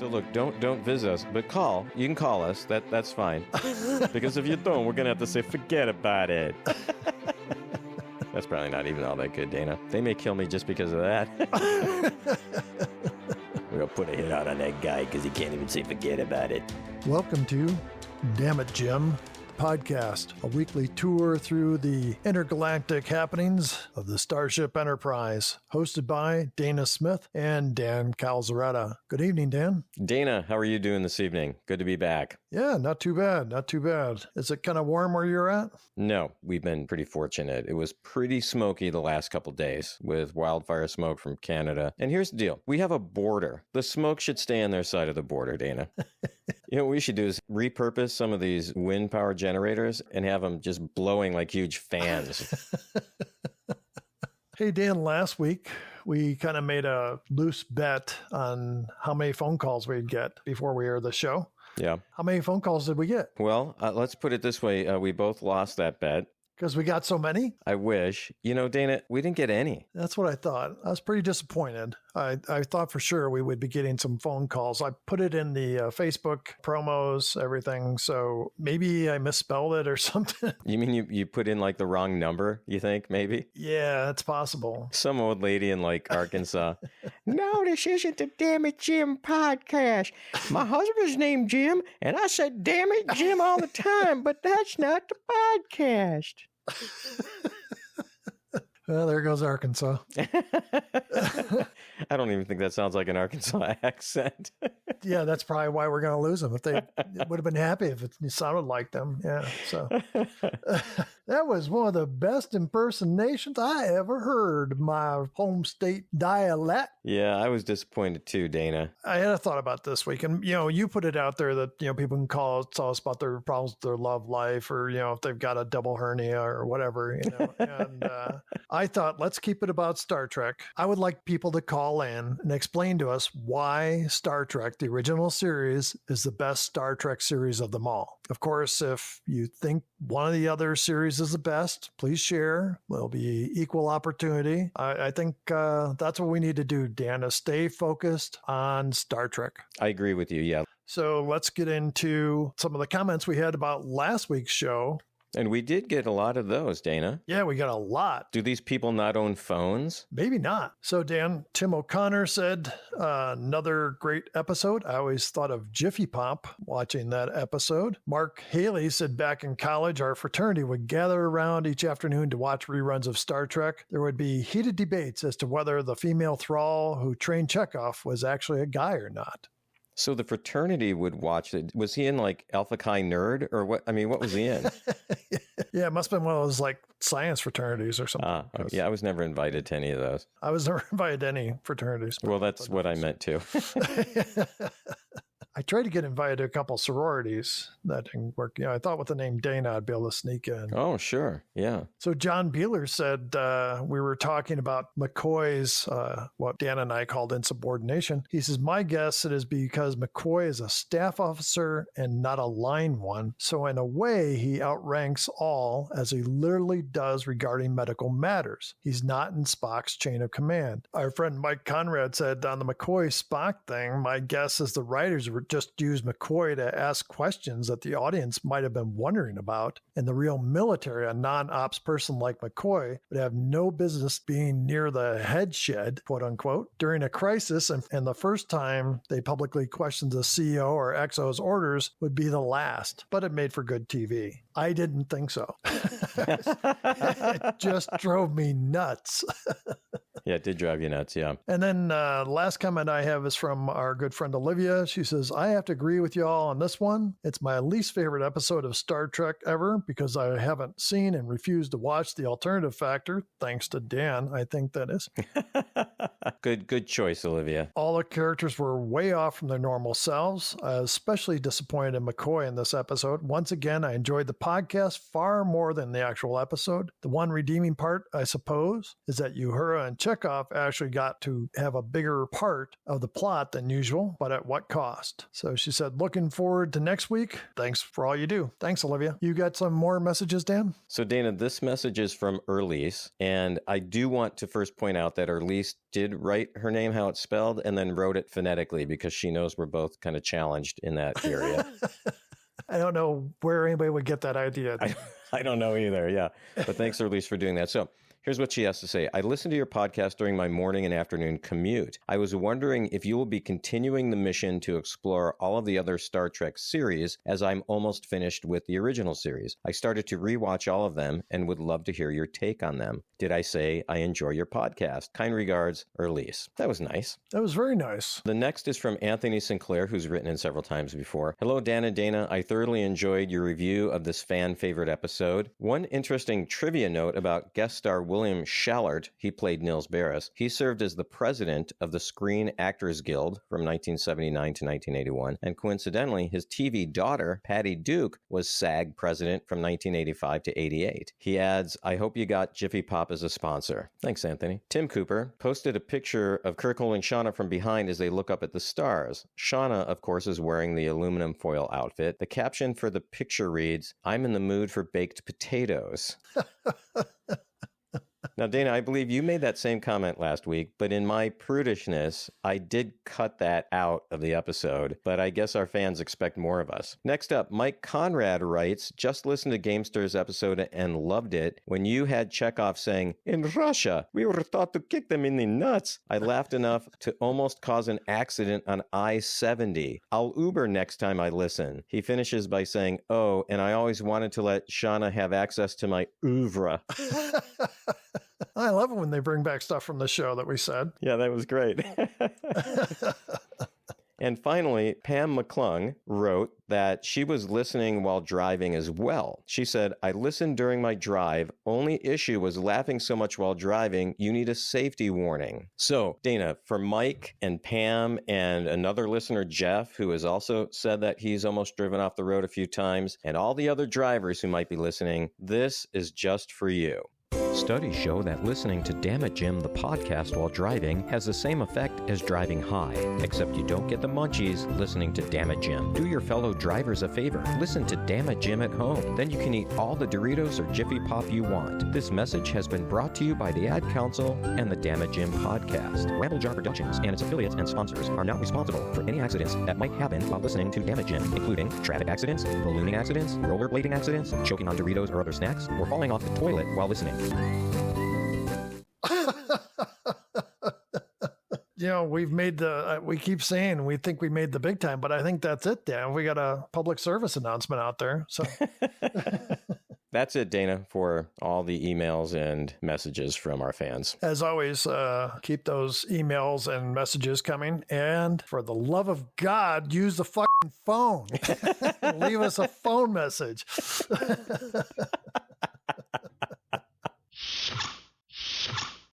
So look, don't visit us, but call. You can call us. That's fine. Because if you don't, we're gonna have to say forget about it. That's probably not even all that good, Dana. They may kill me just because of that. We're gonna put a hit out on that guy because he can't even say forget about it. Welcome to Damn It, Jim podcast, a weekly tour through the intergalactic happenings of the Starship Enterprise, hosted by Dana Smith and Dan Calzaretta. Good evening, Dan. Dana, how are you doing this evening? Good to be back. Yeah, not too bad, not too bad. Is it kind of warm where you're at? No, we've been pretty fortunate. It was pretty smoky the last couple days with wildfire smoke from Canada. And here's the deal. We have a border. The smoke should stay on their side of the border, Dana. You know what we should do is repurpose some of these wind power generators and have them just blowing like huge fans. Hey, Dan, last week we kind of made a loose bet on how many phone calls we'd get before we aired the show. Yeah. How many phone calls did we get? Well, let's put it this way. We both lost that bet. Because we got so many? I wish. You know, Dana, we didn't get any. That's what I thought. I was pretty disappointed. I thought for sure we would be getting some phone calls. I put it in the Facebook promos, everything. So maybe I misspelled it or something. You mean you put in like the wrong number, you think, maybe? Yeah, it's possible. Some old lady in like Arkansas. No, this isn't the Damn It Jim podcast. My husband's named Jim, and I said Damn It Jim all the time, but that's not the podcast. Well, there goes Arkansas. I don't even think that sounds like an Arkansas accent. Yeah, that's probably why we're going to lose them. If they would have been happy if it sounded like them. Yeah, so that was one of the best impersonations I ever heard. My home state dialect. Yeah, I was disappointed too, Dana. I had a thought about this week, and you put it out there that people can tell us about their problems with their love life, or if they've got a double hernia or whatever. And I thought, let's keep it about Star Trek. I would like people to call in and explain to us why Star Trek, the original series, is the best Star Trek series of them all. Of course, if you think one of the other series is the best, please share. There'll be equal opportunity. I think that's what we need to do, Dan, to stay focused on Star Trek. I agree with you, yeah. So let's get into some of the comments we had about last week's show. And we did get a lot of those, Dana. Yeah, we got a lot. Do these people not own phones? Maybe not. So, Dan, Tim O'Connor said, another great episode. I always thought of Jiffy Pop watching that episode. Mark Haley said, back in college, our fraternity would gather around each afternoon to watch reruns of Star Trek. There would be heated debates as to whether the female thrall who trained Chekhov was actually a guy or not. So the fraternity would watch it. Was he in like Alpha Chi Nerd or what? I mean, what was he in? Yeah, it must have been one of those like science fraternities or something. Yeah, I was never invited to any of those. I was never invited to any fraternities. Well, that's what I meant too. I tried to get invited to a couple sororities. That didn't work. I thought with the name Dana, I'd be able to sneak in. Oh, sure. Yeah. So John Beeler said we were talking about McCoy's, what Dan and I called insubordination. He says, my guess it is because McCoy is a staff officer and not a line one. So in a way, he outranks all, as he literally does regarding medical matters. He's not in Spock's chain of command. Our friend Mike Conrad said on the McCoy Spock thing, my guess is the writers were just use McCoy to ask questions that the audience might have been wondering about. And the real military, a non-ops person like McCoy, would have no business being near the head shed, quote unquote, during a crisis. And the first time they publicly questioned the CEO or XO's orders would be the last. But it made for good TV. I didn't think so. It just drove me nuts. Yeah, it did drive you nuts, yeah. And then last comment I have is from our good friend Olivia. She says, I have to agree with y'all on this one. It's my least favorite episode of Star Trek ever because I haven't seen and refused to watch The Alternative Factor, thanks to Dan, I think that is. Good choice, Olivia. All the characters were way off from their normal selves. I was especially disappointed in McCoy in this episode. Once again, I enjoyed the podcast far more than the actual episode. The one redeeming part, I suppose, is that Uhura and Chekhov actually got to have a bigger part of the plot than usual, but at what cost? So she said, looking forward to next week. Thanks for all you do. Thanks, Olivia. You got some more messages, Dan? So, Dana, this message is from Erlise, and I do want to first point out that Erlise did did write her name how it's spelled and then wrote it phonetically because she knows we're both kind of challenged in that area. I don't know where anybody would get that idea. I don't know either, yeah. But thanks, Elise, for doing that. So here's what she has to say. I listened to your podcast during my morning and afternoon commute. I was wondering if you will be continuing the mission to explore all of the other Star Trek series, as I'm almost finished with the original series. I started to rewatch all of them and would love to hear your take on them. Did I say I enjoy your podcast? Kind regards, Elise. That was nice. That was very nice. The next is from Anthony Sinclair, who's written in several times before. Hello, Dan and Dana. I thoroughly enjoyed your review of this fan favorite episode. One interesting trivia note about guest star William Schallert. He played Nils Barris. He served as the president of the Screen Actors Guild from 1979 to 1981. And coincidentally, his TV daughter, Patty Duke, was SAG president from 1985 to 88. He adds, I hope you got Jiffy Pop as a sponsor. Thanks, Anthony. Tim Cooper posted a picture of Kirk holding Shauna from behind as they look up at the stars. Shauna, of course, is wearing the aluminum foil outfit. The caption for the picture reads, I'm in the mood for baked potatoes. Now, Dana, I believe you made that same comment last week, but in my prudishness, I did cut that out of the episode, but I guess our fans expect more of us. Next up, Mike Conrad writes, just listened to Gamesters episode and loved it when you had Chekhov saying, in Russia, we were taught to kick them in the nuts. I laughed enough to almost cause an accident on I-70. I'll Uber next time I listen. He finishes by saying, oh, and I always wanted to let Shauna have access to my oeuvre. I love it when they bring back stuff from the show that we said. Yeah, that was great. And finally, Pam McClung wrote that she was listening while driving as well. She said, I listened during my drive. Only issue was laughing so much while driving, you need a safety warning. So, Dana, for Mike and Pam and another listener, Jeff, who has also said that he's almost driven off the road a few times, and all the other drivers who might be listening, this is just for you. Studies show that listening to Damn It Jim, the podcast, while driving has the same effect as driving high, except you don't get the munchies listening to Damn It Jim. Do your fellow drivers a favor. Listen to Damn It Jim at home. Then you can eat all the Doritos or Jiffy Pop you want. This message has been brought to you by the Ad Council and the Damn It Jim podcast. Ramblejar Productions and its affiliates and sponsors are not responsible for any accidents that might happen while listening to Damn It Jim, including traffic accidents, ballooning accidents, rollerblading accidents, choking on Doritos or other snacks, or falling off the toilet while listening. You know, we've made we keep saying we think we made the big time, but I think that's it, Dan. We got a public service announcement out there. So that's it, Dana, for all the emails and messages from our fans. As always, keep those emails and messages coming. And for the love of God, use the fucking phone. Leave us a phone message.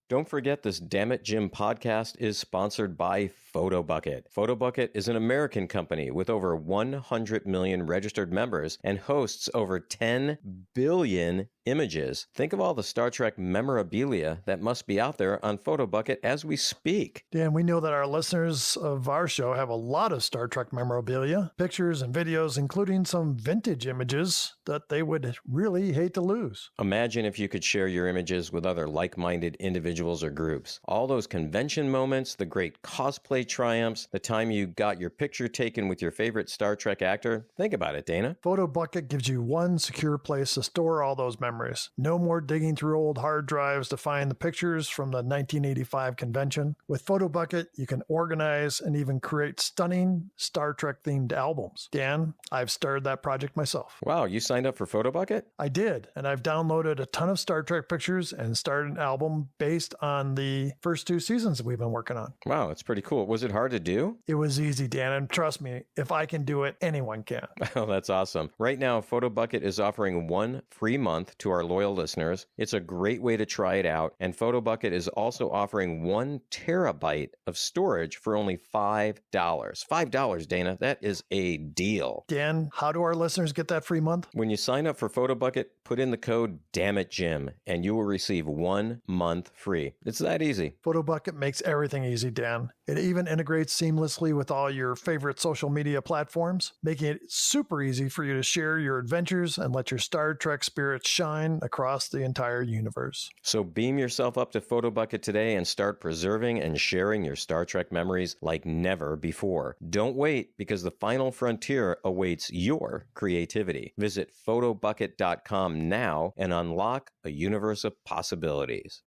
Don't forget, this Damn It Jim podcast is sponsored by PhotoBucket. PhotoBucket is an American company with over 100 million registered members and hosts over 10 billion images. Think of all the Star Trek memorabilia that must be out there on PhotoBucket as we speak. Dan, we know that our listeners of our show have a lot of Star Trek memorabilia, pictures and videos, including some vintage images that they would really hate to lose. Imagine if you could share your images with other like-minded individuals or groups. All those convention moments, the great cosplay triumphs, the time you got your picture taken with your favorite Star Trek actor. Think about it, Dana. PhotoBucket gives you one secure place to store all those memories. No more digging through old hard drives to find the pictures from the 1985 convention. With PhotoBucket, you can organize and even create stunning Star Trek themed albums. Dan, I've started that project myself. Wow, you signed up for PhotoBucket? I did, and I've downloaded a ton of Star Trek pictures and started an album based on the first 2 seasons that we've been working on. Wow, that's pretty cool. Was it hard to do? It was easy, Dan, and trust me, if I can do it, anyone can. Oh, that's awesome. Right now, PhotoBucket is offering 1 free month to our loyal listeners. It's a great way to try it out, and PhotoBucket is also offering 1 terabyte of storage for only $5. $5, Dana. That is a deal. Dan, how do our listeners get that free month? When you sign up for PhotoBucket, Put in the code DAMNITJIM, and you will receive 1 month free. It's that easy. PhotoBucket makes everything easy, Dan. It even integrates seamlessly with all your favorite social media platforms, making it super easy for you to share your adventures and let your Star Trek spirit shine across the entire universe. So beam yourself up to PhotoBucket today and start preserving and sharing your Star Trek memories like never before. Don't wait, because the final frontier awaits your creativity. Visit photobucket.com now and unlock a universe of possibilities.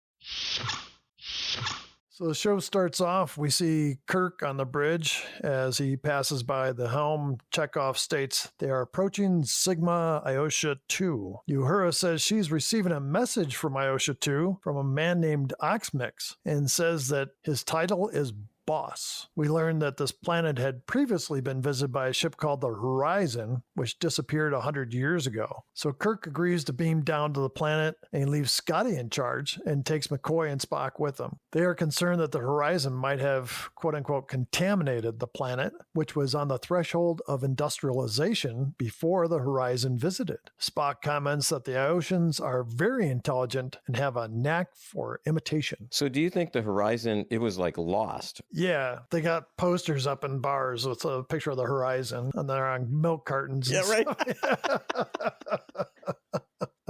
So the show starts off, we see Kirk on the bridge as he passes by the helm. Chekhov states they are approaching Sigma Iosha 2. Uhura says she's receiving a message from Iosha 2 from a man named Oxmix and says that his title is Boss. We learned that this planet had previously been visited by a ship called the Horizon, which disappeared 100 years ago. So Kirk agrees to beam down to the planet and he leaves Scotty in charge and takes McCoy and Spock with him. They are concerned that the Horizon might have, quote-unquote, contaminated the planet, which was on the threshold of industrialization before the Horizon visited. Spock comments that the Iosans are very intelligent and have a knack for imitation. So do you think the Horizon, it was like lost? Yeah, they got posters up in bars with a picture of the Horizon, and they're on milk cartons. Yeah, right.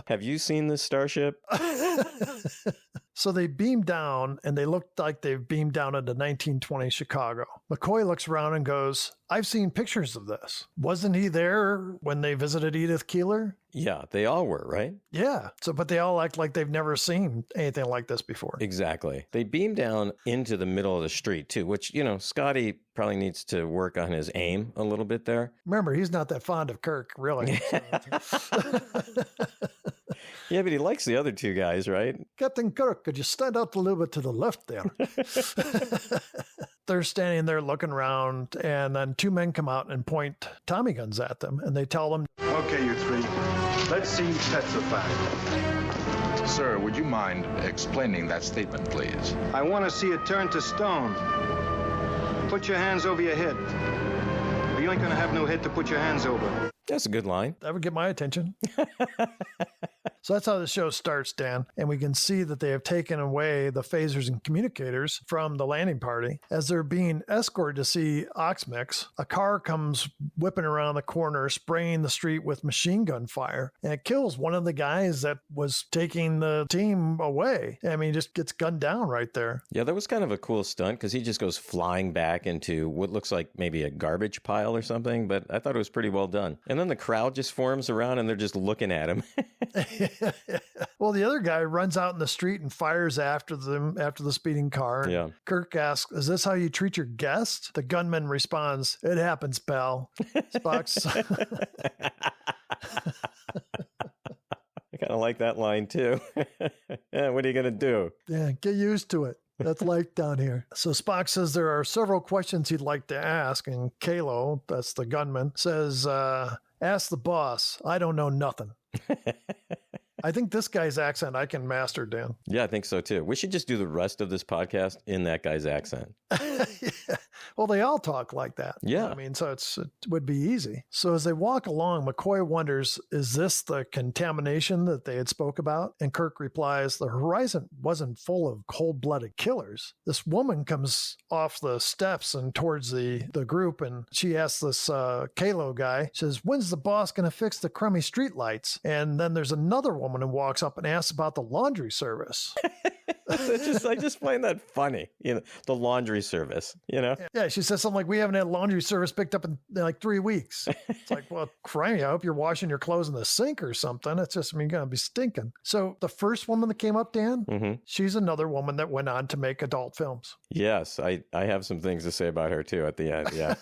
Have you seen this starship? So they beam down, and they look like they've beamed down into 1920 Chicago. McCoy looks around and goes, I've seen pictures of this. Wasn't he there when they visited Edith Keeler? Yeah, they all were, right? Yeah. But they all act like they've never seen anything like this before. Exactly. They beam down into the middle of the street, too, which, Scotty probably needs to work on his aim a little bit there. Remember, he's not that fond of Kirk, really. Yeah, but he likes the other two guys, right? Captain Kirk, could you stand out a little bit to the left there? They're standing there looking around, and then two men come out and point Tommy guns at them, and they tell them, Okay, you three. Let's see petrified. Sir, would you mind explaining that statement, please? I want to see it turn to stone. Put your hands over your head. Or you ain't gonna have no head to put your hands over. That's a good line. that would get my attention. So that's how the show starts, Dan. And we can see that they have taken away the phasers and communicators from the landing party. As they're being escorted to see Oxmix, a car comes whipping around the corner, spraying the street with machine gun fire. And it kills one of the guys that was taking the team away. I mean, he just gets gunned down right there. Yeah, that was kind of a cool stunt because he just goes flying back into what looks like maybe a garbage pile or something. But I thought it was pretty well done. And then the crowd just forms around and they're just looking at him. Well, the other guy runs out in the street and fires after them, after the speeding car. Yeah. Kirk asks, is this how you treat your guests? The gunman responds, it happens, pal. Spock's... I kind of like that line too. Yeah, what are you going to do? Yeah, get used to it. That's life down here. So Spock says there are several questions he'd like to ask, and Kalo, that's the gunman, says, ask the boss. I don't know nothing. I think this guy's accent I can master, Dan. Yeah, I think so too. We should just do the rest of this podcast in that guy's accent. Yeah. Well, they all talk like that. Yeah. I mean, so it would be easy. So as they walk along, McCoy wonders, is this the contamination that they had spoke about? And Kirk replies, the Horizon wasn't full of cold-blooded killers. This woman comes off the steps and towards the group, and she asks this Kalo guy, says, when's the boss going to fix the crummy streetlights? And then there's another woman who walks up and asks about the laundry service. I just find that funny, the laundry service, Yeah, she says something like, we haven't had laundry service picked up in like 3 weeks. It's like, well, crimey, I hope you're washing your clothes in the sink or something. It's just, you're going to be stinking. So the first woman that came up, Dan, she's another woman that went on to make adult films. Yes, I have some things to say about her too at the end, yeah.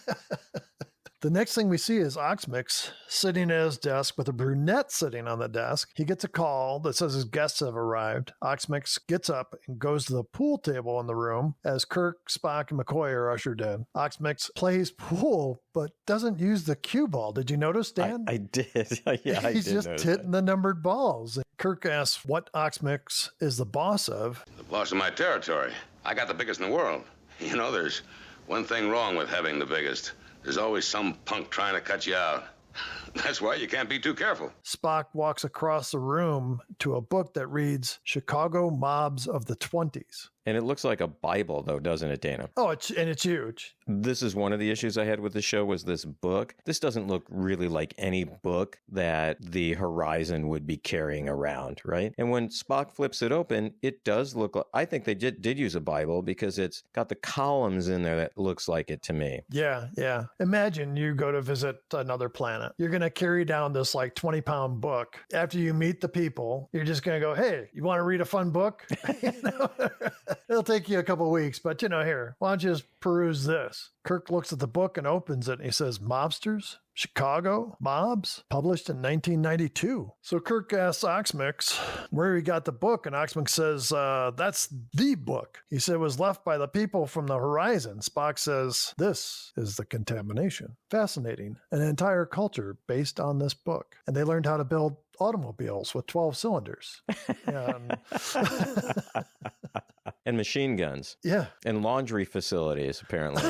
The next thing we see is Oxmix sitting at his desk with a brunette sitting on the desk. He gets a call that says his guests have arrived. Oxmix gets up and goes to the pool table in the room as Kirk, Spock, and McCoy are ushered in. Oxmix plays pool, but doesn't use the cue ball. Did you notice, Dan? I did. Yeah, I He's did just notice hitting that. the numbered balls. Kirk asks what Oxmix is the boss of. The boss of my territory. I got the biggest in the world. There's one thing wrong with having the biggest. There's always some punk trying to cut you out. That's why you can't be too careful. Spock walks across the room to a book that reads Chicago Mobs of the 20s. And it looks like a Bible, though, doesn't it, Dana? Oh, it's huge. This is one of the issues I had with the show was this book. This doesn't look really like any book that the Horizon would be carrying around, right? And when Spock flips it open, it does look like, I think they did use a Bible because it's got the columns in there that looks like it to me. Yeah, yeah. Imagine you go to visit another planet. You're going to carry down this like 20-pound book. After you meet the people, you're just going to go, hey, you want to read a fun book? It'll take you a couple weeks, but here, why don't you just peruse this? Kirk looks at the book and opens it and he says, Mobsters? Chicago? Mobs? Published in 1992. So Kirk asks Oxmix where he got the book, and Oxmix says, that's the book. He said it was left by the people from the Horizon. Spock says, this is the contamination. Fascinating. An entire culture based on this book. And they learned how to build automobiles with 12 cylinders. And machine guns. Yeah. And laundry facilities, apparently.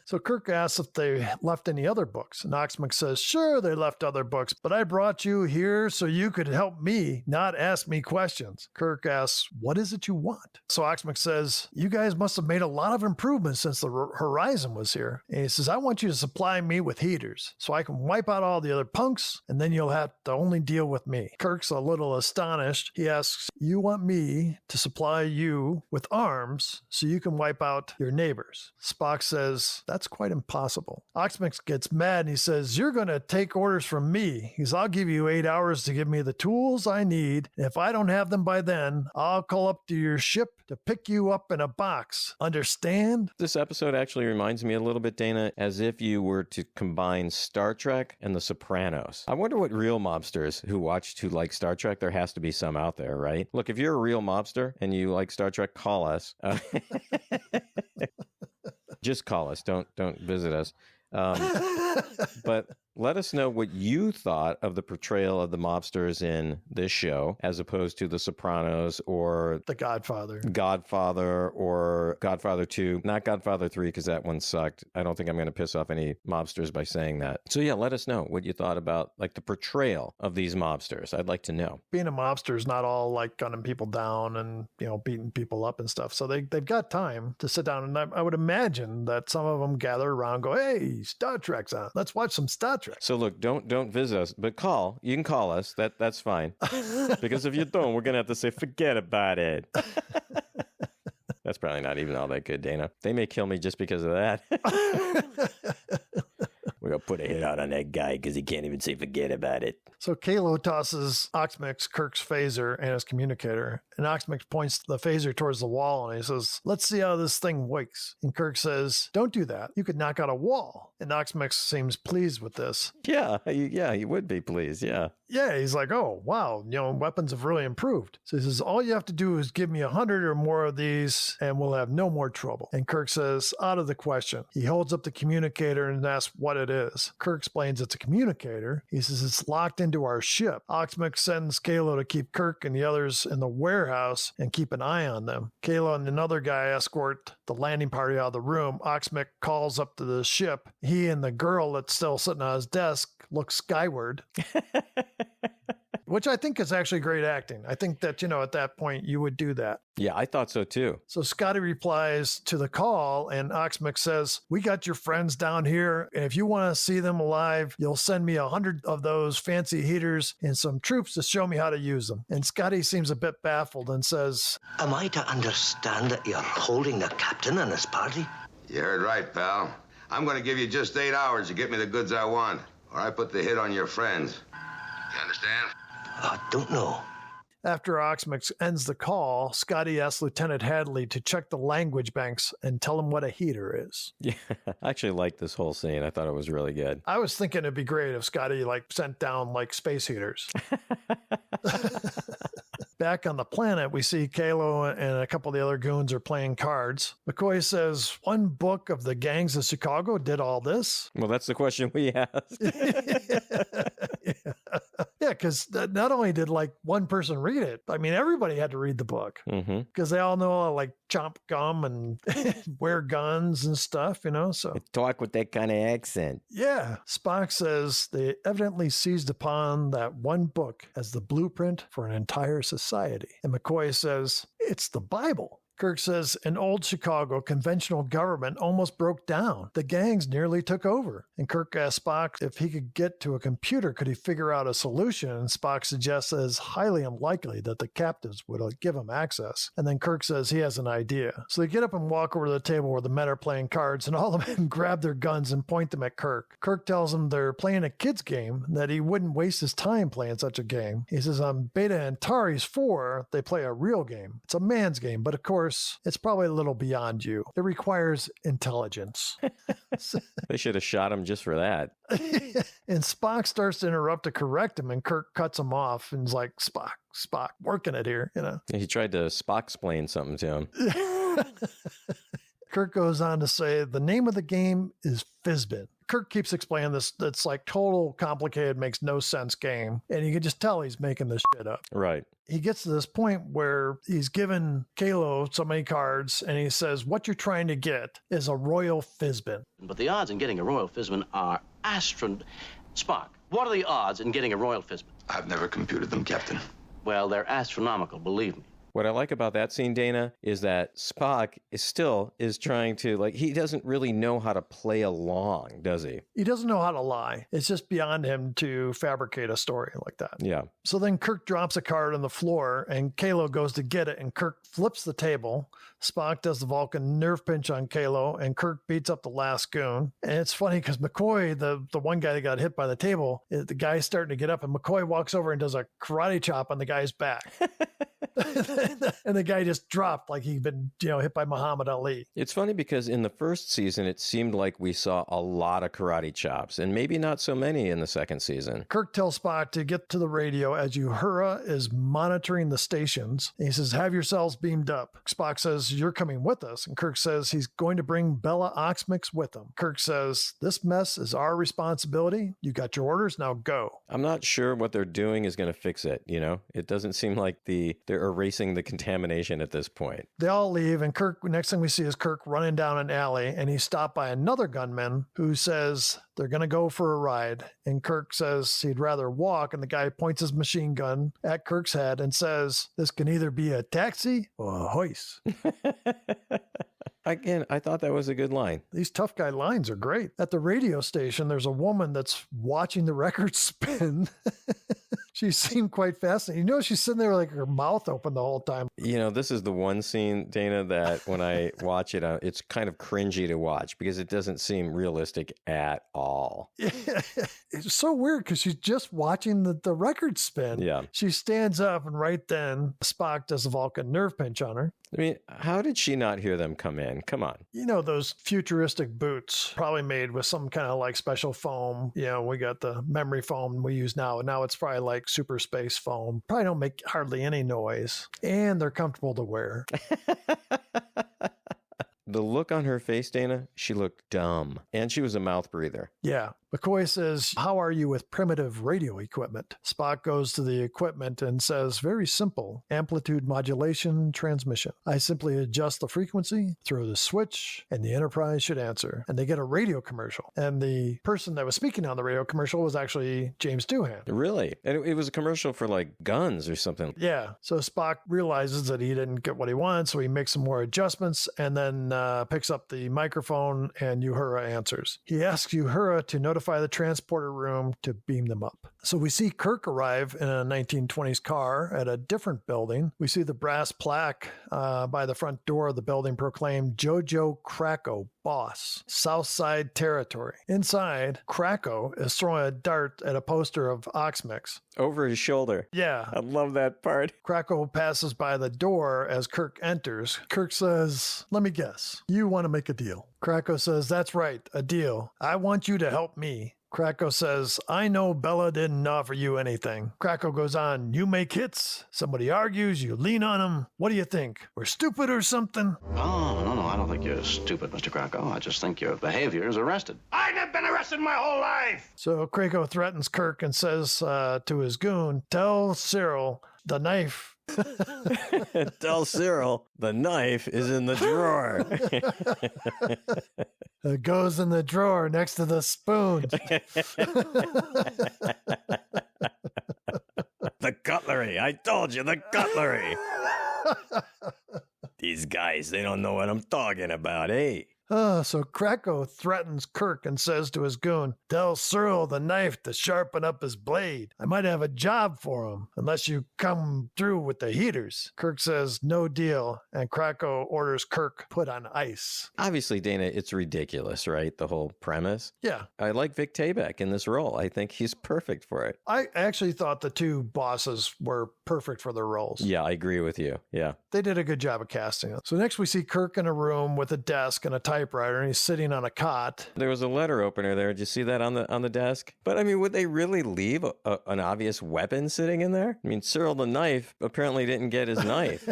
So Kirk asks if they left any other books. And Oxmix says, sure, they left other books, but I brought you here so you could help me, not ask me questions. Kirk asks, what is it you want? So Oxmix says, you guys must have made a lot of improvements since the Horizon was here. And he says, I want you to supply me with heaters so I can wipe out all the other punks, and then you'll have to only deal with me. Kirk's a little astonished. He asks, you want me to supply you with arms so you can wipe out your neighbors? Spock says, that's quite impossible. Oxmix gets mad and he says, you're going to take orders from me. He says, I'll give you 8 hours to give me the tools I need. And if I don't have them by then, I'll call up to your ship to pick you up in a box. Understand? This episode actually reminds me a little bit, Dana, as if you were to combine Star Trek and The Sopranos. I wonder what real mobsters who like Star Trek, there has to be some out there, right? Look, if you're a real mobster and you like Star Trek, call us. Just call us. Don't visit us. But let us know what you thought of the portrayal of the mobsters in this show as opposed to The Sopranos or The Godfather or Godfather 2. Not Godfather 3 because that one sucked. I don't think I'm going to piss off any mobsters by saying that. So yeah, let us know what you thought about like the portrayal of these mobsters. I'd like to know. Being a mobster is not all like gunning people down and beating people up and stuff. So they've got time to sit down, and I would imagine that some of them gather around and go, hey, Star Trek's on. Let's watch some Star Trek. So look, don't visit us, but call. You can call us. That's fine. Because if you don't, we're gonna have to say forget about it. That's probably not even all that good, Dana. They may kill me just because of that. We're going to put a hit out on that guy because he can't even say forget about it. So Kalo tosses Oxmix Kirk's phaser and his communicator, and Oxmix points the phaser towards the wall, and he says, let's see how this thing works. And Kirk says, don't do that. You could knock out a wall. And Oxmix seems pleased with this. Yeah, he would be pleased, yeah. Yeah, he's like, oh, wow, weapons have really improved. So he says, all you have to do is give me 100 or more of these, and we'll have no more trouble. And Kirk says, out of the question. He holds up the communicator and asks what it is. Kirk explains it's a communicator. He says it's locked into our ship. Oxmix sends Kalo to keep Kirk and the others in the warehouse and keep an eye on them. Kalo and another guy escort the landing party out of the room. Oxmix calls up to the ship. He and the girl that's still sitting on his desk look skyward. Which I think is actually great acting. I think that, at that point you would do that. Yeah, I thought so too. So Scotty replies to the call, and Oxmix says, we got your friends down here, and if you want to see them alive, you'll send me 100 of those fancy heaters and some troops to show me how to use them. And Scotty seems a bit baffled and says, am I to understand that you're holding the captain in this party? You heard right, pal. I'm going to give you just 8 hours to get me the goods I want, or I put the hit on your friends. You understand? I don't know. After Oxmix ends the call, Scotty asks Lieutenant Hadley to check the language banks and tell him what a heater is. Yeah, I actually liked this whole scene. I thought it was really good. I was thinking it'd be great if Scotty sent down space heaters. Back on the planet, we see Kalo and a couple of the other goons are playing cards. McCoy says, one book of the gangs of Chicago did all this? Well, that's the question we asked. Yeah, because not only did like one person read it, I mean, everybody had to read the book because they all know how to like chomp gum and wear guns and stuff, you know? So talk with that kind of accent. yeah, Spock says they evidently seized upon that one book as the blueprint for an entire society. And McCoy says, it's the Bible. Kirk says, in old Chicago, conventional government almost broke down. The gangs nearly took over. And Kirk asked Spock if he could get to a computer, could he figure out a solution? And Spock suggests that it's highly unlikely that the captives would give him access. And then Kirk says he has an idea. So they get up and walk over to the table where the men are playing cards, and all the men grab their guns and point them at Kirk. Kirk tells them they're playing a kid's game, that he wouldn't waste his time playing such a game. He says on Beta Antares 4, they play a real game. It's a man's game, but of course, it's probably a little beyond you. It requires intelligence. They should have shot him just for that. And Spock starts to interrupt to correct him, and Kirk cuts him off and is like, Spock, working it here, you know. He tried to Spock-splain something to him. Kirk goes on to say the name of the game is Fizbin. Kirk keeps explaining this. That's like total complicated, makes no sense game. And you can just tell he's making this shit up. Right. He gets to this point where he's given Kalo so many cards and he says, what you're trying to get is a royal Fizbin. But the odds in getting a royal Fizbin are Spock, what are the odds in getting a royal Fizbin? I've never computed them, Captain. Well, they're astronomical, believe me. What I like about that scene, Dana, is that Spock is trying to, like, he doesn't really know how to play along, does he? He doesn't know how to lie. It's just beyond him to fabricate a story like that. Yeah. So then Kirk drops a card on the floor and Kalo goes to get it and Kirk flips the table. Spock does the Vulcan nerve pinch on Kalo and Kirk beats up the last goon. And it's funny because McCoy, the one guy that got hit by the table, the guy's starting to get up and McCoy walks over and does a karate chop on the guy's back. And the guy just dropped like he'd been, hit by Muhammad Ali. It's funny because in the first season, it seemed like we saw a lot of karate chops and maybe not so many in the second season. Kirk tells Spock to get to the radio as Uhura is monitoring the stations. And he says, have yourselves beamed up. Spock says, you're coming with us. And Kirk says he's going to bring Bella Oxmix with him. Kirk says, this mess is our responsibility. You got your orders, now go. I'm not sure what they're doing is going to fix it, It doesn't seem like they're erasing the contamination at this point. They all leave, and Kirk, next thing we see is Kirk running down an alley, and he's stopped by another gunman who says they're going to go for a ride. And Kirk says he'd rather walk, and the guy points his machine gun at Kirk's head and says, this can either be a taxi or a hoist. Again, I thought that was a good line. These tough guy lines are great. At the radio station, there's a woman that's watching the record spin. She seemed quite fascinating. She's sitting there like her mouth open the whole time. This is the one scene, Dana, that when I watch it, it's kind of cringy to watch because it doesn't seem realistic at all. It's so weird because she's just watching the record spin. Yeah. She stands up and right then Spock does a Vulcan nerve pinch on her. I mean, how did she not hear them come in? Come on. Those futuristic boots probably made with some kind of like special foam. We got the memory foam we use now. Now it's probably like super space foam. Probably don't make hardly any noise. And they're comfortable to wear. The look on her face, Dana, she looked dumb. And she was a mouth breather. Yeah. McCoy says, how are you with primitive radio equipment? Spock goes to the equipment and says, very simple, amplitude modulation transmission. I simply adjust the frequency, throw the switch, and the Enterprise should answer. And they get a radio commercial. And the person that was speaking on the radio commercial was actually James Doohan. Really? And it was a commercial for like guns or something. Yeah. So Spock realizes that he didn't get what he wanted, so he makes some more adjustments and then picks up the microphone and Uhura answers. He asks Uhura to notify the transporter room to beam them up. So we see Kirk arrive in a 1920s car at a different building. We see the brass plaque by the front door of the building proclaim Jojo Krakow, boss, Southside Territory. Inside, Krakow is throwing a dart at a poster of Oxmix. Over his shoulder. Yeah. I love that part. Krakow passes by the door as Kirk enters. Kirk says, let me guess, you want to make a deal. Krakow says, that's right, a deal. I want you to help me. Kracko says, I know Bella didn't offer you anything. Kracko goes on, you make hits. Somebody argues, you lean on them. What do you think? We're stupid or something? Oh, no, I don't think you're stupid, Mr. Kracko. I just think your behavior is arrested. I've never been arrested my whole life. So Kracko threatens Kirk and says to his goon, tell Cyril the knife. Tell Cyril the knife is in the drawer. It goes in the drawer next to the spoon. The cutlery. I told you, the cutlery. These guys, they don't know what I'm talking about, eh? So Kracko threatens Kirk and says to his goon, tell Cyril the knife to sharpen up his blade. I might have a job for him, unless you come through with the heaters. Kirk says, no deal, and Kracko orders Kirk put on ice. Obviously, Dana, it's ridiculous, right? The whole premise. Yeah. I like Vic Tayback in this role. I think he's perfect for it. I actually thought the two bosses were perfect for their roles. Yeah, I agree with you. Yeah. They did a good job of casting it. So next we see Kirk in a room with a desk and a typewriter, and he's sitting on a cot. There was a letter opener there. Did you see that on the desk? But I mean, would they really leave an obvious weapon sitting in there? I mean, Cyril the knife apparently didn't get his knife.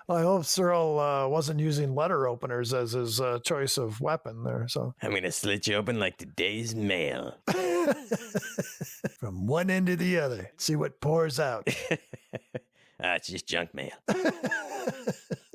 I hope Cyril wasn't using letter openers as his choice of weapon there. So I'm going to slit you open like today's mail. From one end to the other. See what pours out. It's just junk mail.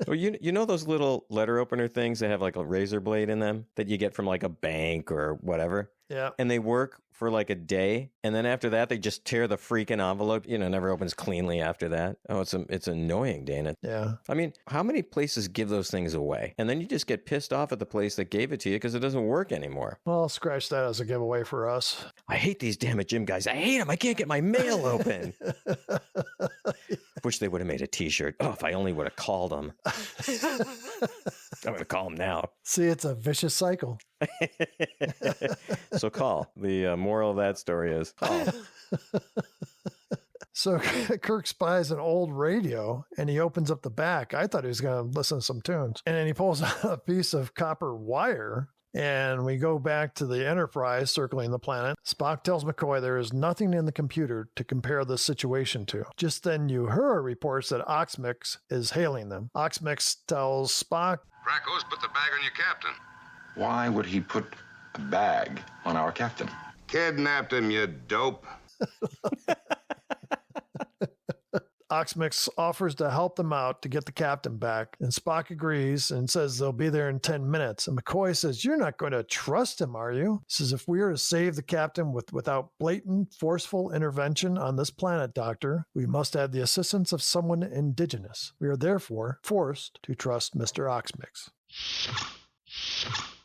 Well, you know those little letter opener things that have like a razor blade in them that you get from like a bank or whatever? Yeah. And they work for like a day, and then after that they just tear the freaking envelope. Never opens cleanly after that. Oh, it's annoying, Dana. Yeah. I mean, how many places give those things away? And then you just get pissed off at the place that gave it to you because it doesn't work anymore. Well, I'll scratch that as a giveaway for us. I hate these damn it gym guys. I hate them. I can't get my mail open. Wish they would have made a t-shirt. Oh, if I only would have called them. I'm going to call them now. See, it's a vicious cycle. So call. The moral of that story is call. So Kirk spies an old radio and he opens up the back. I thought he was going to listen to some tunes. And then he pulls out a piece of copper wire. And we go back to the Enterprise circling the planet. Spock tells McCoy there is nothing in the computer to compare the situation to. Just then Uhura reports that Oxmix is hailing them. Oxmix tells Spock, Kracko's put the bag on your captain. Why would he put a bag on our captain? Kidnapped him, you dope. Oxmix offers to help them out to get the captain back, and Spock agrees and says they'll be there in 10 minutes. And McCoy says, you're not going to trust him, are you? He says, if we are to save the captain without blatant, forceful intervention on this planet, Doctor, we must have the assistance of someone indigenous. We are therefore forced to trust Mr. Oxmix.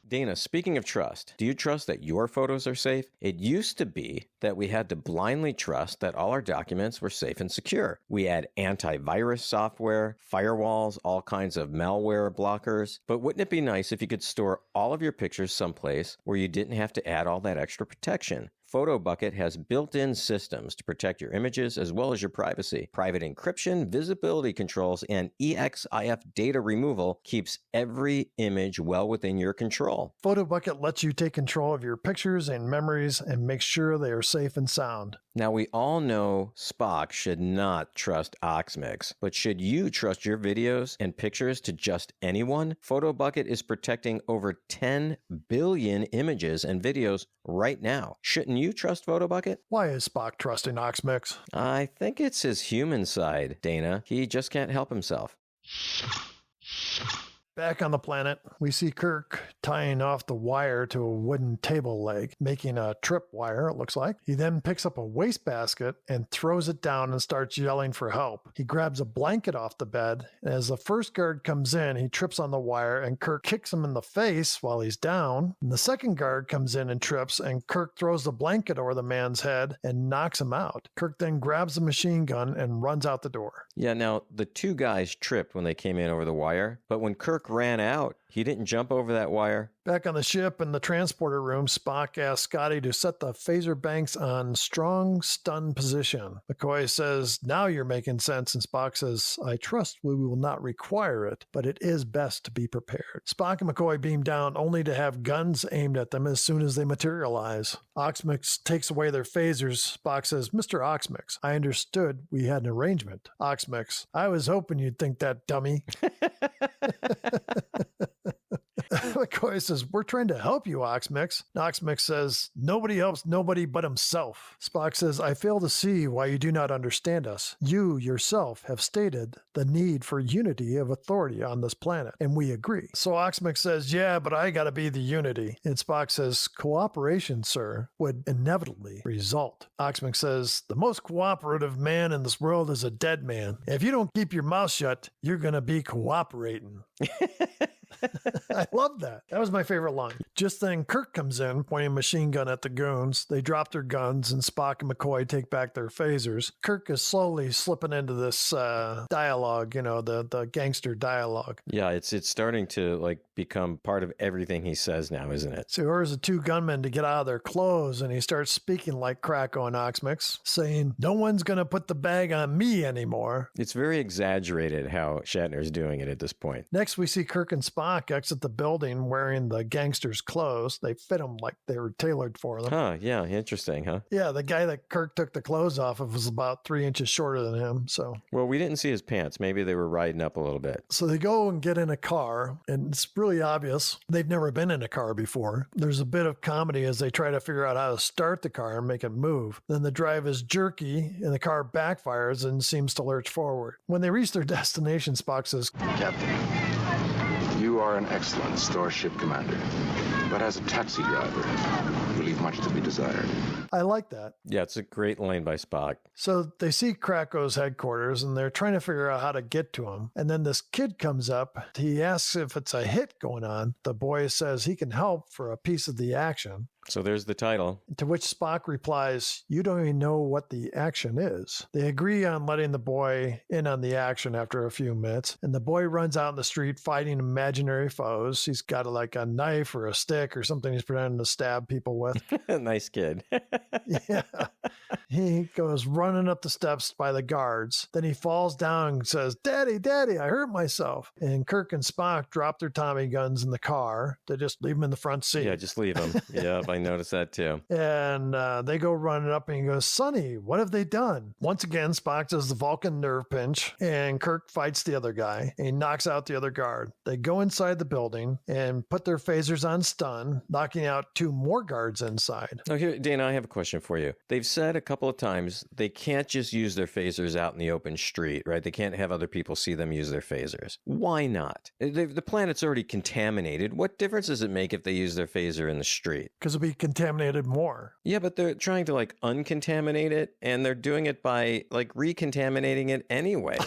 Dana, speaking of trust, do you trust that your photos are safe? It used to be that we had to blindly trust that all our documents were safe and secure. We had antivirus software, firewalls, all kinds of malware blockers. But wouldn't it be nice if you could store all of your pictures someplace where you didn't have to add all that extra protection? PhotoBucket has built-in systems to protect your images as well as your privacy. Private encryption, visibility controls, and EXIF data removal keeps every image well within your control. PhotoBucket lets you take control of your pictures and memories and make sure they are safe and sound. Now, we all know Spock should not trust Oxmix, but should you trust your videos and pictures to just anyone? PhotoBucket is protecting over 10 billion images and videos right now. Shouldn't you trust PhotoBucket? Why is Spock trusting Oxmix? I think it's his human side, Dana. He just can't help himself. Back on the planet, we see Kirk tying off the wire to a wooden table leg, making a trip wire, it looks like. He then picks up a wastebasket and throws it down and starts yelling for help. He grabs a blanket off the bed, and as the first guard comes in, he trips on the wire, and Kirk kicks him in the face while he's down. And the second guard comes in and trips, and Kirk throws the blanket over the man's head and knocks him out. Kirk then grabs the machine gun and runs out the door. Yeah, now, the two guys tripped when they came in over the wire, but when Kirk ran out, He didn't jump over that wire? Back on the ship in the transporter room, Spock asks Scotty to set the phaser banks on strong stun position. McCoy says, now you're making sense, and Spock says, I trust we will not require it, but it is best to be prepared. Spock and McCoy beam down only to have guns aimed at them as soon as they materialize. Oxmix takes away their phasers. Spock says, Mr. Oxmix, I understood we had an arrangement. Oxmix, I was hoping you'd think that, dummy. McCoy says, we're trying to help you, Oxmix. Oxmix says, nobody helps nobody but himself. Spock says, I fail to see why you do not understand us. You yourself have stated the need for unity of authority on this planet, and we agree. So Oxmix says, yeah, but I gotta be the unity. And Spock says, cooperation, sir, would inevitably result. Oxmix says, the most cooperative man in this world is a dead man. If you don't keep your mouth shut, you're gonna be cooperating. I love that. That was my favorite line. Just then, Kirk comes in, pointing a machine gun at the goons. They drop their guns, and Spock and McCoy take back their phasers. Kirk is slowly slipping into this dialogue, the gangster dialogue. Yeah, it's starting to become part of everything he says now, isn't it? So he orders the two gunmen to get out of their clothes, and he starts speaking like Krakow and Oxmix, saying, no one's going to put the bag on me anymore. It's very exaggerated how Shatner's doing it at this point. Next, we see Kirk and Spock exit the building wearing the gangsters' clothes. They fit them like they were tailored for them. Huh, yeah, interesting, huh? Yeah, the guy that Kirk took the clothes off of was about 3 inches shorter than him, so. Well, we didn't see his pants. Maybe they were riding up a little bit. So they go and get in a car, and it's really obvious they've never been in a car before. There's a bit of comedy as they try to figure out how to start the car and make it move. Then the drive is jerky, and the car backfires and seems to lurch forward. When they reach their destination, Spock says, Captain, you are an excellent starship commander, but as a taxi driver, you leave much to be desired. I like that. Yeah, it's a great line by Spock. So they see Krakow's headquarters, and they're trying to figure out how to get to him. And then this kid comes up. He asks if it's a hit going on. The boy says he can help for a piece of the action. So there's the title. To which Spock replies, you don't even know what the action is. They agree on letting the boy in on the action after a few minutes, and the boy runs out in the street fighting imaginary foes. He's got a knife or a stick or something he's pretending to stab people with. Nice kid. Yeah. He goes running up the steps by the guards. Then he falls down and says, Daddy, Daddy, I hurt myself. And Kirk and Spock drop their Tommy guns in the car. They just leave them in the front seat. Yeah, just leave them. Yeah, I noticed that too. And they go running up and he goes, Sonny, what have they done? Once again, Spock does the Vulcan nerve pinch and Kirk fights the other guy and he knocks out the other guard. They go inside the building and put their phasers on stun, knocking out 2 more guards inside. Oh, here, Dana, I have a question for you. They've said a couple of times they can't just use their phasers out in the open street, right? They can't have other people see them use their phasers. Why not? The planet's already contaminated. What difference does it make if they use their phaser in the street? Because it'll be contaminated more. Yeah, but they're trying to uncontaminate it, and they're doing it by recontaminating it anyway.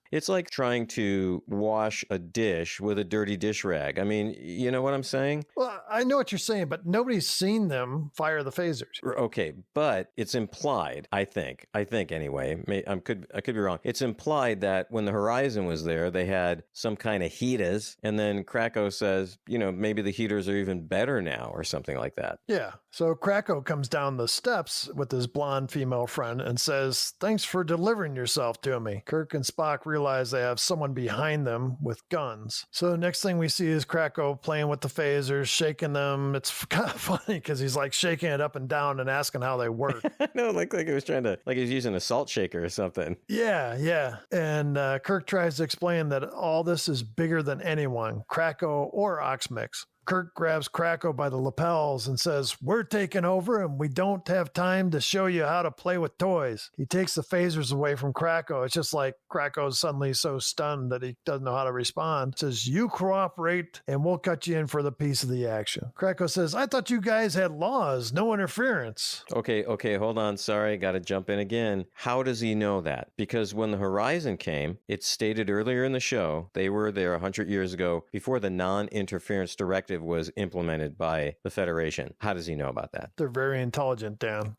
It's like trying to wash a dish with a dirty dish rag. I mean, you know what I'm saying? Well, I know what you're saying, but nobody's seen them fire the phasers. Okay, but it's implied, I think anyway, I could be wrong. It's implied that when the Horizon was there, they had some kind of heaters, and then Krakow says, maybe the heaters are even better now or something like that. Yeah. So Krakow comes down the steps with his blonde female friend and says, thanks for delivering yourself to me. Kirk and Spock realize they have someone behind them with guns. So the next thing we see is Krakow playing with the phasers, shaking them. It's kind of funny because he's shaking it up and down and asking how they work. No, like he was trying to, he was using a salt shaker or something. Yeah. And Kirk tries to explain that all this is bigger than anyone, Krakow or Oxmix. Kirk grabs Krakow by the lapels and says, we're taking over and we don't have time to show you how to play with toys. He takes the phasers away from Krakow. It's just like Krakow's suddenly so stunned that he doesn't know how to respond. He says, you cooperate and we'll cut you in for the piece of the action. Krakow says, I thought you guys had laws, no interference. Okay, hold on. Sorry, got to jump in again. How does he know that? Because when the Horizon came, it's stated earlier in the show, they were there 100 years ago before the non-interference directive was implemented by the Federation. How does he know about that? They're very intelligent, Dan.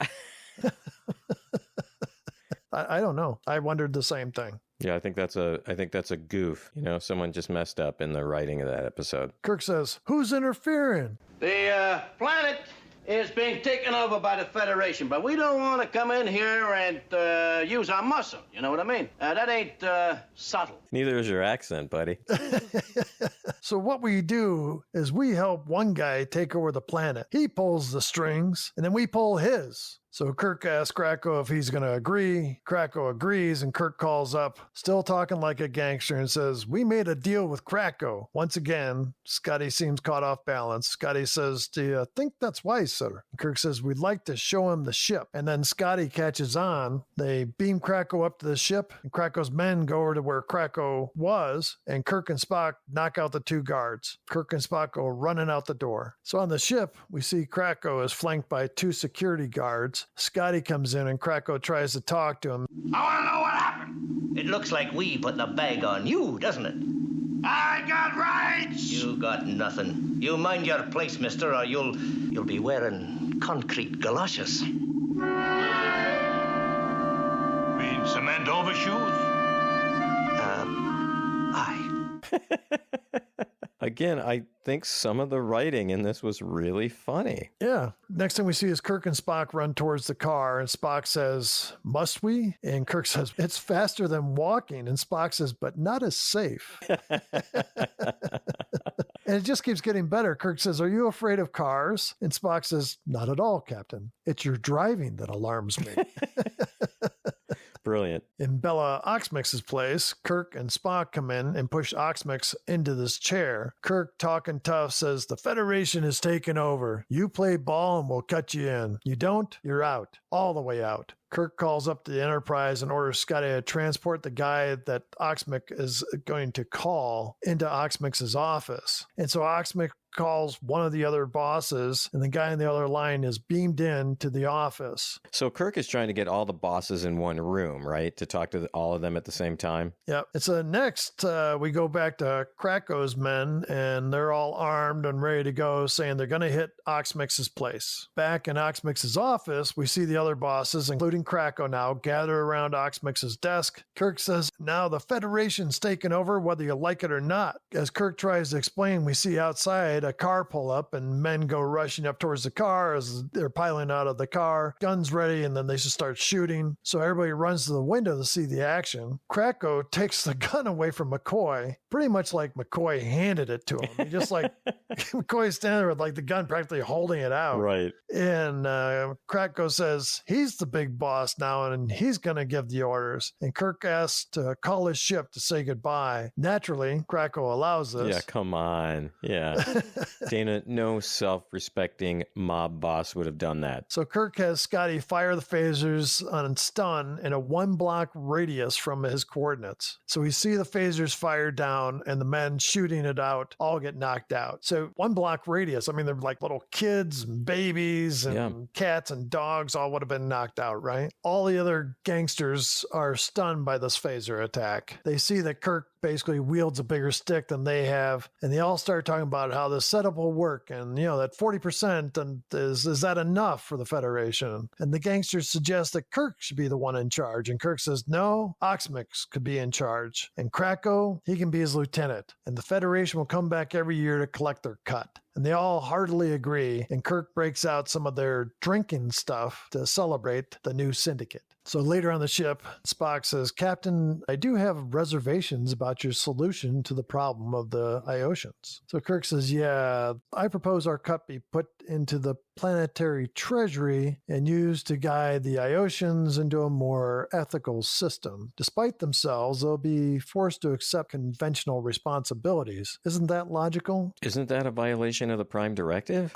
I don't know. I wondered the same thing. Yeah, I think that's a goof. Someone just messed up in the writing of that episode. Kirk says, "Who's interfering?" The planet is being taken over by the Federation, but we don't want to come in here and use our muscle. You know what I mean? That ain't subtle. Neither is your accent, buddy. So what we do is we help one guy take over the planet. He pulls the strings, and then we pull his. So Kirk asks Krako if he's going to agree. Krako agrees, and Kirk calls up, still talking like a gangster, and says, "We made a deal with Krako." Once again, Scotty seems caught off balance. Scotty says, "Do you think that's wise, sir?" And Kirk says, "We'd like to show him the ship." And then Scotty catches on. They beam Krako up to the ship, and Krako's men go over to where Krako was, and Kirk and Spock knock out the two guards. Kirk and Spock go running out the door. So on the ship, we see Krako is flanked by two security guards. Scotty comes in and Krako tries to talk to him. I want to know what happened. It looks like we put the bag on you, doesn't it? I got rights. You got nothing. You mind your place, mister, or you'll be wearing concrete galoshes. Mean cement overshoes? Aye. Again, I think some of the writing in this was really funny. Yeah. Next thing we see is Kirk and Spock run towards the car, and Spock says, "Must we?" And Kirk says, "It's faster than walking." And Spock says, "But not as safe." And it just keeps getting better. Kirk says, "Are you afraid of cars?" And Spock says, "Not at all, Captain. It's your driving that alarms me." Brilliant. In Bella Oxmix's place, Kirk and Spock come in and push Oxmix into this chair. Kirk, talking tough, says, "The Federation is taking over. You play ball and we'll cut you in. You don't, you're out. All the way out." Kirk calls up the Enterprise and orders Scotty to transport the guy that Oxmix is going to call into Oxmix's office. And so Oxmix calls one of the other bosses, and the guy in the other line is beamed in to the office. So Kirk is trying to get all the bosses in one room, right? To talk to all of them at the same time? Yep. And so next, we go back to Krako's men, and they're all armed and ready to go, saying they're going to hit Oxmix's place. Back in Oxmix's office, we see the other bosses, including Krako now, gather around Oxmix's desk. Kirk says, "Now the Federation's taken over, whether you like it or not." As Kirk tries to explain, we see outside a car pull up, and men go rushing up towards the car as they're piling out of the car, guns ready, and then they just start shooting. So everybody runs to the window to see the action. Krako takes the gun away from McCoy, pretty much like McCoy handed it to him. He just like, McCoy's standing there with like the gun practically holding it out. Right. And Krako says he's the big boss now and he's going to give the orders. And Kirk asks to call his ship to say goodbye. Naturally, Krako allows this. Yeah, come on. Yeah. Dana, no self-respecting mob boss would have done that. So Kirk has Scotty fire the phasers on stun in a 1-block radius from his coordinates. So we see the phasers fire down and the men shooting it out all get knocked out. So 1-block radius, I mean, they're like little kids and babies and cats and dogs all would have been knocked out, right? All the other gangsters are stunned by this phaser attack. They see that Kirk basically wields a bigger stick than they have, and they all start talking about how the setup will work, and that 40% and is that enough for the Federation? And the gangsters suggest that Kirk should be the one in charge, and Kirk says no, Oxmix could be in charge, and Krako, he can be his lieutenant, and the Federation will come back every year to collect their cut. And they all heartily agree, and Kirk breaks out some of their drinking stuff to celebrate the new syndicate. So later on the ship, Spock says, "Captain, I do have reservations about your solution to the problem of the Iosians." So Kirk says, "Yeah, I propose our cut be put into the planetary treasury and used to guide the Iosians into a more ethical system. Despite themselves, they'll be forced to accept conventional responsibilities. Isn't that logical?" Isn't that a violation of the Prime Directive?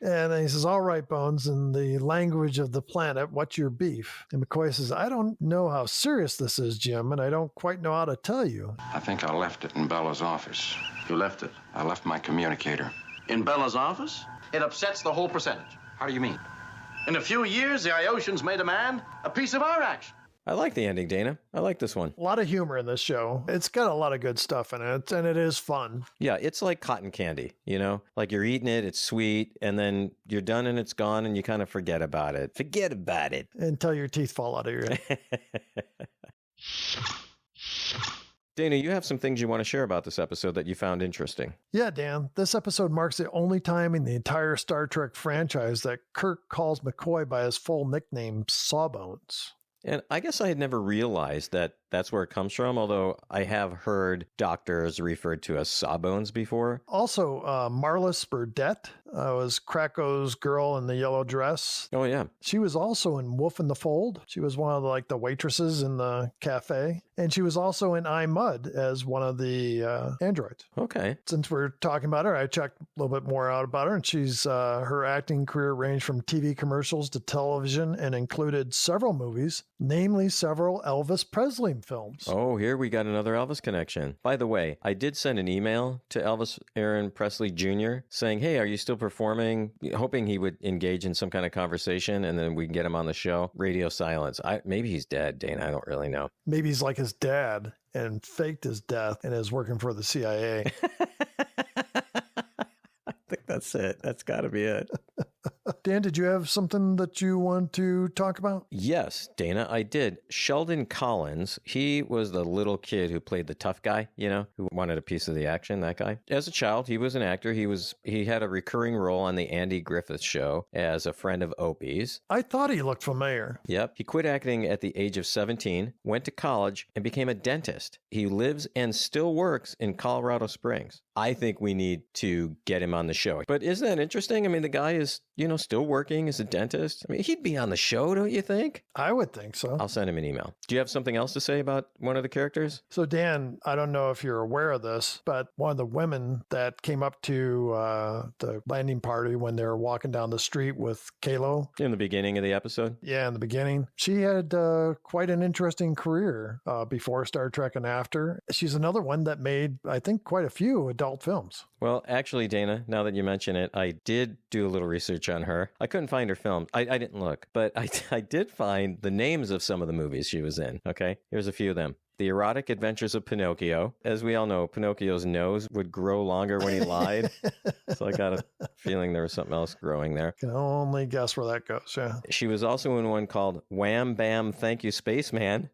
And then he says, "All right, Bones, in the language of the planet, what's your beef?" And McCoy says, "I don't know how serious this is, Jim, and I don't quite know how to tell you." I think I left it in Bella's office. You left it I left my communicator. in Bella's office? It upsets the whole percentage. How do you mean? In a few years, the Iosians made a man a piece of our action. I like the ending, Dana. I like this one. A lot of humor in this show. It's got a lot of good stuff in it, and it is fun. Yeah, it's like cotton candy, you know? Like you're eating it, it's sweet, and then you're done and it's gone, and you kind of forget about it. Forget about it. Until your teeth fall out of your head. Dana, you have some things you want to share about this episode that you found interesting. Yeah, Dan. This episode marks the only time in the entire Star Trek franchise that Kirk calls McCoy by his full nickname, Sawbones. And I guess I had never realized that that's where it comes from, although I have heard doctors referred to as Sawbones before. Also, Marlis Burdett was Krako's girl in the yellow dress. Oh, yeah. She was also in Wolf in the Fold. She was one of the waitresses in the cafe. And she was also in I, Mud as one of the androids. Okay. Since we're talking about her, I checked a little bit more out about her, and she's her acting career ranged from TV commercials to television and included several movies, namely several Elvis Presley films. Oh, here we got another Elvis connection. By the way, I did send an email to Elvis Aaron Presley Jr. saying, hey, are you still performing? Hoping he would engage in some kind of conversation and then we can get him on the show. Radio silence. Maybe he's dead, Dana. I don't really know. Maybe he's like his dad and faked his death and is working for the CIA. I think that's it. That's got to be it. Dan, did you have something that you want to talk about? Yes, Dana, I did. Sheldon Collins, he was the little kid who played the tough guy, you know, who wanted a piece of the action, that guy. As a child, he was an actor. He had a recurring role on the Andy Griffith Show as a friend of Opie's. I thought he looked familiar. Yep. He quit acting at the age of 17, went to college, and became a dentist. He lives and still works in Colorado Springs. I think we need to get him on the show. But isn't that interesting? I mean, the guy is, you know, still working as a dentist. I mean, he'd be on the show, don't you think? I would think so. I'll send him an email. Do you have something else to say about one of the characters? So, Dan, I don't know if you're aware of this, but one of the women that came up to the landing party when they were walking down the street with Kalo. In the beginning of the episode? Yeah, in the beginning. She had quite an interesting career before Star Trek and after. She's another one that made, I think, quite a few adult films. Well, actually, Dana, now that you mention it, I did do a little research on her. I couldn't find her film. I didn't look, but I did find the names of some of the movies she was in. Okay, here's a few of them. The Erotic Adventures of Pinocchio. As we all know, Pinocchio's nose would grow longer when he lied. So I got a feeling there was something else growing there. Can only guess where that goes, yeah. She was also in one called Wham Bam Thank You Spaceman.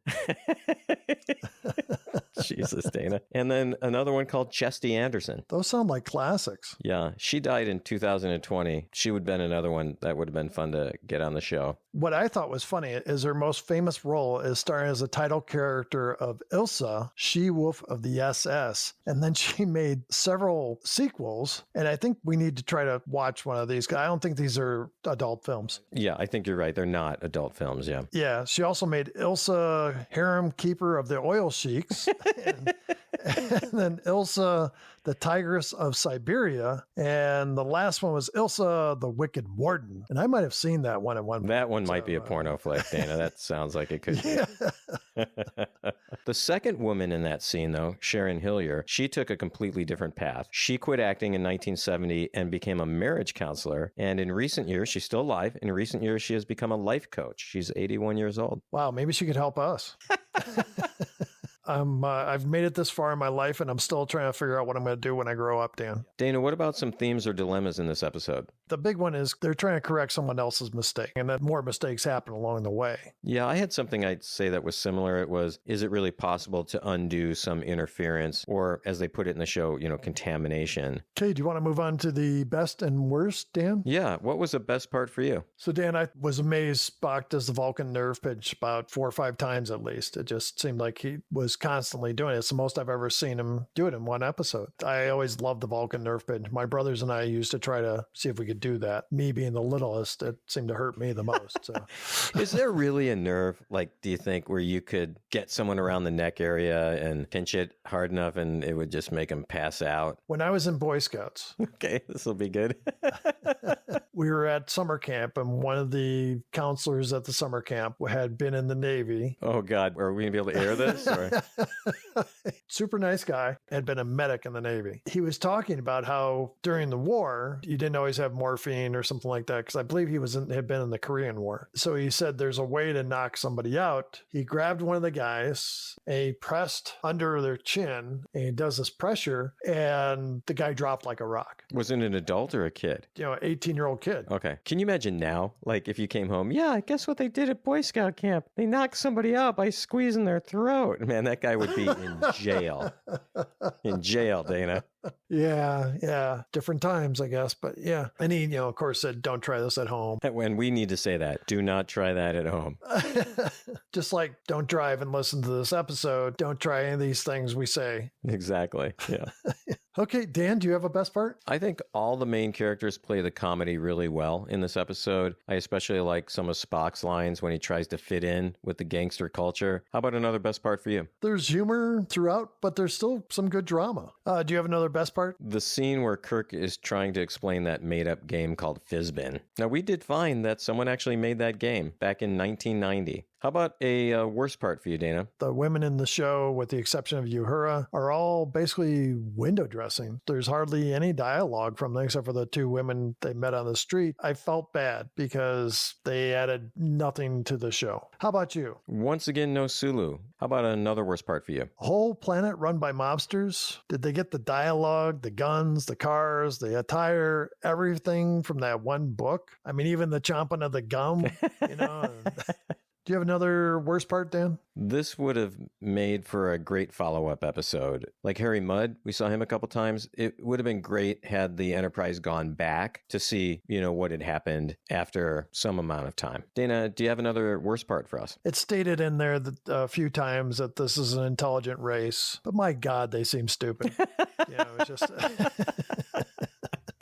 Jesus, Dana. And then another one called Chesty Anderson. Those sound like classics. Yeah, she died in 2020. She would have been another one that would have been fun to get on the show. What I thought was funny is her most famous role is starring as a title character of Ilsa, She-Wolf of the SS. And then she made several sequels. And I think we need to try to watch one of these. I don't think these are adult films. Yeah, I think you're right. They're not adult films, yeah. Yeah, she also made Ilsa, Harem Keeper of the Oil Sheiks. and then Ilsa, the Tigress of Siberia. And the last one was Ilsa, the Wicked Warden. And I might have seen that one at one point. That one might be a porno flick, Dana. That sounds like it could be. The second woman in that scene, though, Sharon Hillier, she took a completely different path. She quit acting in 1970 and became a marriage counselor. And in recent years, she's still alive. In recent years, she has become a life coach. She's 81 years old. Wow, maybe she could help us. I've made it this far in my life, and I'm still trying to figure out what I'm going to do when I grow up, Dan. Dana, what about some themes or dilemmas in this episode? The big one is they're trying to correct someone else's mistake, and then more mistakes happen along the way. Yeah, I had something I'd say that was similar. It was, is it really possible to undo some interference, or as they put it in the show, you know, contamination? Okay, do you want to move on to the best and worst, Dan? Yeah, what was the best part for you? So, Dan, I was amazed Spock does the Vulcan nerve pinch about 4 or 5 times at least. It just seemed like he was constantly doing it. It's the most I've ever seen him do it in one episode. I always loved the Vulcan nerve pinch. My brothers and I used to try to see if we could do that. Me being the littlest, it seemed to hurt me the most. So, is there really a nerve, like, do you think, where you could get someone around the neck area and pinch it hard enough and it would just make them pass out? When I was in Boy Scouts. Okay, this will be good. We were at summer camp, and one of the counselors at the summer camp had been in the Navy. Oh, God. Are we going to be able to air this? Or? Super nice guy, had been a medic in the Navy. He was talking about how during the war, you didn't always have morphine or something like that, because I believe he had been in the Korean War. So he said there's a way to knock somebody out. He grabbed one of the guys, and he pressed under their chin, and he does this pressure, and the guy dropped like a rock. Was it an adult or a kid? 18-year-old kid. Okay. Can you imagine now, like if you came home, yeah, guess what they did at Boy Scout camp? They knocked somebody out by squeezing their throat. Man, that guy would be in jail. In jail, Dana. Yeah. Different times, I guess. But yeah. And he, of course, said, don't try this at home. When we need to say that, do not try that at home. Just like don't drive and listen to this episode. Don't try any of these things we say. Exactly. Yeah. Okay, Dan, do you have a best part? I think all the main characters play the comedy really well in this episode. I especially like some of Spock's lines when he tries to fit in with the gangster culture. How about another best part for you? There's humor throughout, but there's still some good drama. Do you have another best part? The scene where Kirk is trying to explain that made-up game called Fizbin. Now, we did find that someone actually made that game back in 1990. How about a worst part for you, Dana? The women in the show, with the exception of Uhura, are all basically window dressing. There's hardly any dialogue from them except for the two women they met on the street. I felt bad because they added nothing to the show. How about you? Once again, no Sulu. How about another worst part for you? A whole planet run by mobsters? Did they get the dialogue, the guns, the cars, the attire, everything from that one book? I mean, even the chomping of the gum, Do you have another worst part, Dan? This would have made for a great follow-up episode. Like Harry Mudd, we saw him a couple times. It would have been great had the Enterprise gone back to see, what had happened after some amount of time. Dana, do you have another worst part for us? It's stated in there that a few times that this is an intelligent race, but my God, they seem stupid. It's just...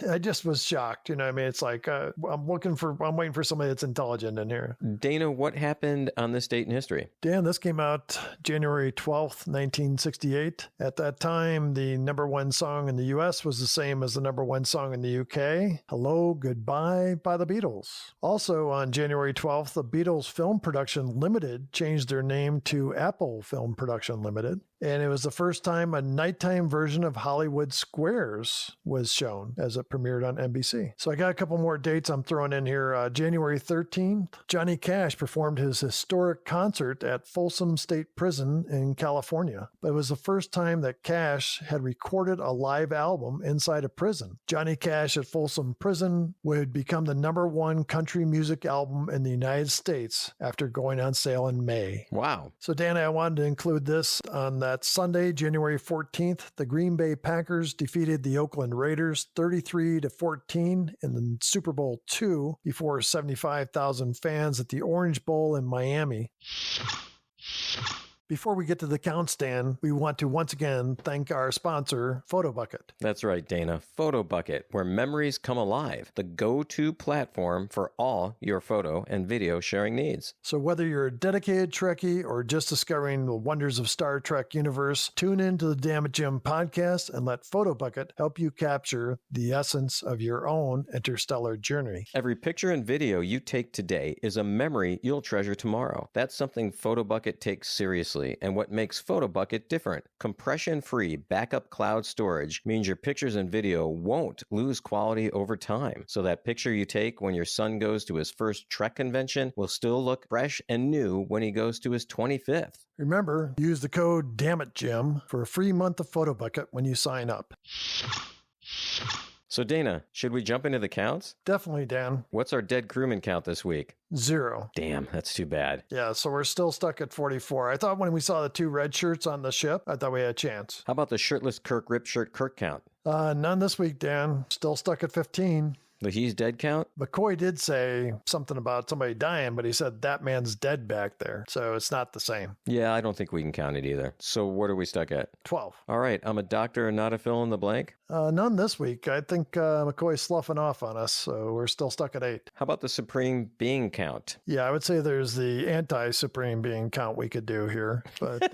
I just was shocked. It's like, I'm waiting for somebody that's intelligent in here. Dana, what happened on this date in history? Dan, this came out January 12th, 1968. At that time, the number one song in the U.S. was the same as the number one song in the U.K., Hello, Goodbye by the Beatles. Also on January 12th, the Beatles Film Production Limited changed their name to Apple Film Production Limited. And it was the first time a nighttime version of Hollywood Squares was shown as it premiered on NBC. So I got a couple more dates I'm throwing in here. January 13th, Johnny Cash performed his historic concert at Folsom State Prison in California. But it was the first time that Cash had recorded a live album inside a prison. Johnny Cash at Folsom Prison would become the number one country music album in the United States after going on sale in May. Wow. So, Danny, I wanted to include this on that Sunday, January 14th. The Green Bay Packers defeated the Oakland Raiders 33-14 in the Super Bowl II before 75,000 fans at the Orange Bowl in Miami. Before we get to the count, Stan, we want to once again thank our sponsor, PhotoBucket. That's right, Dana. PhotoBucket, where memories come alive. The go-to platform for all your photo and video sharing needs. So whether you're a dedicated Trekkie or just discovering the wonders of Star Trek universe, tune in to the Damn It Jim podcast and let PhotoBucket help you capture the essence of your own interstellar journey. Every picture and video you take today is a memory you'll treasure tomorrow. That's something PhotoBucket takes seriously. And what makes PhotoBucket different? Compression-free backup cloud storage means your pictures and video won't lose quality over time. So that picture you take when your son goes to his first Trek convention will still look fresh and new when he goes to his 25th. Remember, use the code DAMNITJIM for a free month of PhotoBucket when you sign up. So Dana, should we jump into the counts? Definitely, Dan. What's our dead crewman count this week? 0. Damn, that's too bad. Yeah, so we're still stuck at 44. I thought when we saw the 2 red shirts on the ship, I thought we had a chance. How about the shirtless Kirk rip shirt Kirk count? None this week, Dan. Still stuck at 15. The he's dead count? McCoy did say something about somebody dying, but he said that man's dead back there. So it's not the same. Yeah, I don't think we can count it either. So what are we stuck at? 12. All right, I'm a doctor and not a fill in the blank. None this week. I think McCoy's sloughing off on us, so we're still stuck at 8. How about the supreme being count? Yeah, I would say there's the anti-supreme being count we could do here, but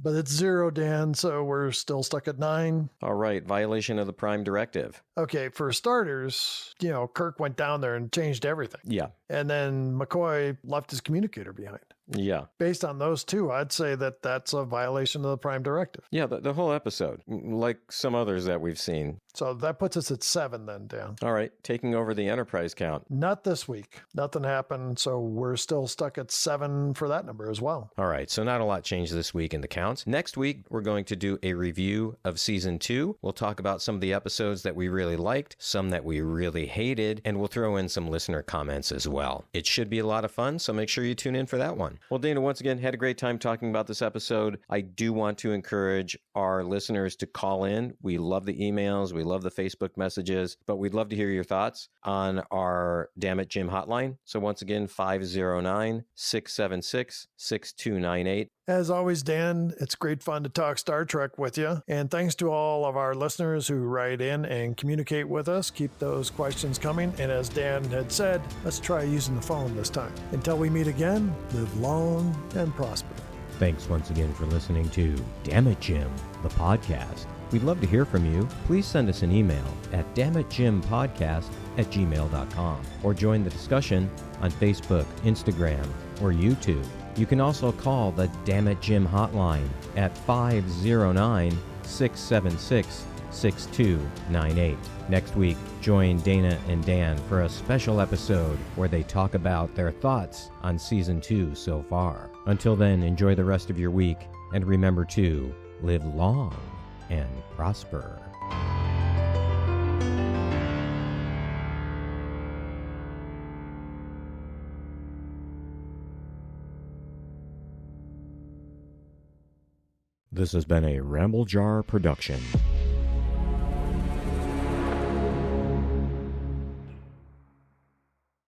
But it's 0, Dan, so we're still stuck at 9. All right, violation of the Prime Directive. Okay, for starters, Kirk went down there and changed everything. Yeah. And then McCoy left his communicator behind. Yeah. Based on those two, I'd say that that's a violation of the Prime Directive. Yeah, the whole episode, like some others that we've seen. So that puts us at 7 then, Dan. All right, taking over the Enterprise count. Not this week. Nothing happened, so we're still stuck at 7 for that number as well. All right, so not a lot changed this week in the counts. Next week, we're going to do a review of Season 2. We'll talk about some of the episodes that we really liked, some that we really hated, and we'll throw in some listener comments as well. It should be a lot of fun, so make sure you tune in for that one. Well, Dana, once again, had a great time talking about this episode. I do want to encourage our listeners to call in. We love the emails, we love the Facebook messages, but we'd love to hear your thoughts on our Damn It Jim hotline. So once again, 509-676-6298. As always, Dan, it's great fun to talk Star Trek with you. And thanks to all of our listeners who write in and communicate with us. Keep those questions coming. And as Dan had said, let's try using the phone this time. Until we meet again, live long and prosper. Thanks once again for listening to Damn It Jim, the podcast. We'd love to hear from you. Please send us an email at dammitjimpodcast@gmail.com or join the discussion on Facebook, Instagram, or YouTube. You can also call the Damn It Jim hotline at 509-676-6298. Next week, join Dana and Dan for a special episode where they talk about their thoughts on Season 2 so far. Until then, enjoy the rest of your week, and remember to live long and prosper. This has been a Ramble Jar production.